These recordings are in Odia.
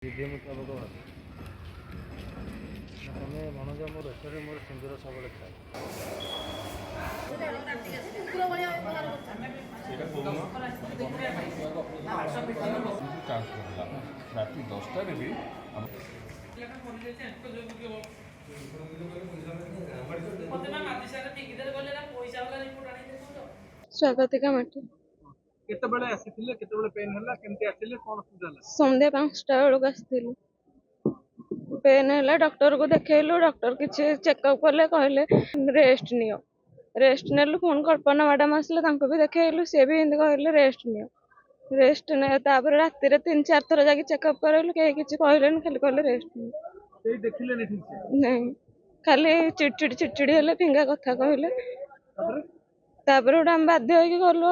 विधि मुताबक भाବେ ନା ତମେ ମନୋଜ ମୋ ରୋଷରେ ମୋର ସିନ୍ଦୁର ସବୁବେଳେ ଥାଏ। ରାତି 10টাରେ ବି ସ୍ୱାଗତିକା ମାଟି କେତେବେଳେ ଆସିଥିଲେ କେତେବେଳେ ପେନ୍ ହେଲା କେମିତି ଆସିଲେ କଣ ଅସୁବିଧା ହେଲା? ସନ୍ଧ୍ୟା 5ଟା ବେଳକୁ ଆସିଥିଲୁ। ପେନ୍ ହେଲା, ଡକ୍ଟରକୁ ଦେଖେଇଲୁ। ଡକ୍ଟର କିଛି ଚେକଅପ୍ କଲେ, କହିଲେ ରେଷ୍ଟ ନିଅ। ରେଷ୍ଟ ନେଲୁ। ପୁଣି କଳ୍ପନା ମ୍ୟାଡାମ ଆସିଲେ, ତାଙ୍କୁ ବି ଦେଖେଇଲୁ। ସିଏ ବି ଏମିତି କହିଲେ ରେଷ୍ଟ ନିଅ, ରେଷ୍ଟ ନିଅ। ତାପରେ ରାତିରେ 3-4 ଥର ଯାଇକି ଚେକଅପ୍ କରାଇଲୁ, କେହି କିଛି କହିଲେନି, ଖାଲି କହିଲେ ରେଷ୍ଟ ନିଅ। କେହି ଦେଖିଲେନି ଠିକ ସେ? ନାଇଁ, ଖାଲି ଚିଡଚିଡି ହେଲେ, ଫିଙ୍ଗା କଥା କହିଲେ। ତାପରେ ଗୋଟେ ଆମେ ବାଧ୍ୟ ହେଇକି ଗଲୁ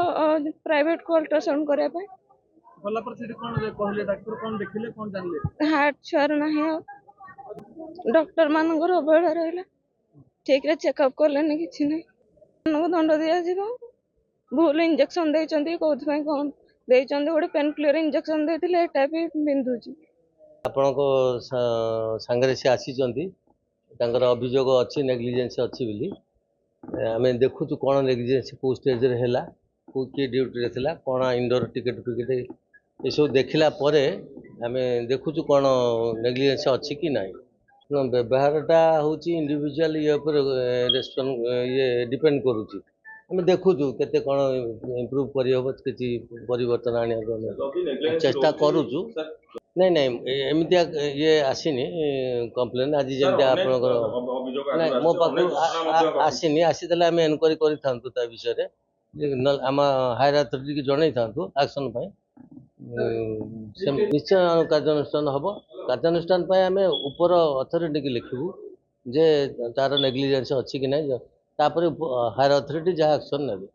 ପ୍ରାଇଭେଟକୁ ଅଲ୍ଟ୍ରାସାଉଣ୍ଡ କରିବା ପାଇଁ। ଗଲା ପରେ ସେଠି କଣ କହିଲେ ଡାକ୍ତର, କଣ ଦେଖିଲେ, କଣ ଜାଣିଲେ? ହାର୍ଟ ଛୁଆର ନାହିଁ। ଆଉ ଡକ୍ଟର ମାନଙ୍କର ଅବହେଳା ରହିଲା, ଠିକରେ ଚେକଅପ୍ କଲେନି, କିଛି ନାହିଁ। ମାନଙ୍କୁ ଦଣ୍ଡ ଦିଆଯିବ। ଭୁଲ ଇଞ୍ଜେକ୍ସନ ଦେଇଛନ୍ତି, କୋଉଥିପାଇଁ କଣ ଦେଇଛନ୍ତି। ଗୋଟେ ପେନ୍ କ୍ଲିୟର ଇଞ୍ଜେକ୍ସନ ଦେଇଥିଲେ, ଏଟା ବି ବିନ୍ଧୁଛି। ଆପଣଙ୍କ ସାଙ୍ଗରେ ସେ ଆସିଛନ୍ତି, ତାଙ୍କର ଅଭିଯୋଗ ଅଛି ନେଗ୍ଲିଜେନ୍ସି ଅଛି ବୋଲି। ଆମେ ଦେଖୁଛୁ କ'ଣ ନେଗ୍ଲିଜେନ୍ସି କେଉଁ ଷ୍ଟେଜ୍ରେ ହେଲା, କେଉଁ କିଏ ଡ୍ୟୁଟିରେ ଥିଲା, କ'ଣ ଇଣ୍ଡୋର ଟିକେଟ୍ ଫିକେଟ୍ ଏସବୁ ଦେଖିଲା ପରେ ଆମେ ଦେଖୁଛୁ କ'ଣ ନେଗ୍ଲିଜେନ୍ସି ଅଛି କି ନାହିଁ। ବ୍ୟବହାରଟା ହେଉଛି ଇଣ୍ଡିଭିଜୁଆଲ ଇଏ ଉପରେ ଡିପେଣ୍ଡ କରୁଛି। ଆମେ ଦେଖୁଛୁ କେତେ କ'ଣ ଇମ୍ପ୍ରୁଭ୍ କରିହେବ, କିଛି ପରିବର୍ତ୍ତନ ଆଣିବାକୁ ଆମେ ଚେଷ୍ଟା କରୁଛୁ। ନାଇଁ ନାଇଁ, ଏମିତିଆ ଇଏ ଆସିନି କମ୍ପ୍ଲେନ୍ ଆଜି ଯେମିତି ଆପଣଙ୍କର। ନାଇଁ, ମୋ ପାଖକୁ ଆସିନି। ଆସିଥିଲେ ଆମେ ଏନକ୍ୱାରି କରିଥାନ୍ତୁ ତା ବିଷୟରେ, ଆମ ହାୟର ଅଥରିଟିକି ଜଣେଇଥାନ୍ତୁ ଆକ୍ସନ୍ ପାଇଁ। ନିଶ୍ଚୟ କାର୍ଯ୍ୟାନୁଷ୍ଠାନ ହେବ। କାର୍ଯ୍ୟାନୁଷ୍ଠାନ ପାଇଁ ଆମେ ଉପର ଅଥରିଟିକି ଲେଖିବୁ ଯେ ତାର ନେଗ୍ଲିଜେନ୍ସ ଅଛି କି ନାହିଁ, ତାପରେ ହାୟର ଅଥରିଟି ଯାହା ଆକ୍ସନ୍ ନେବେ।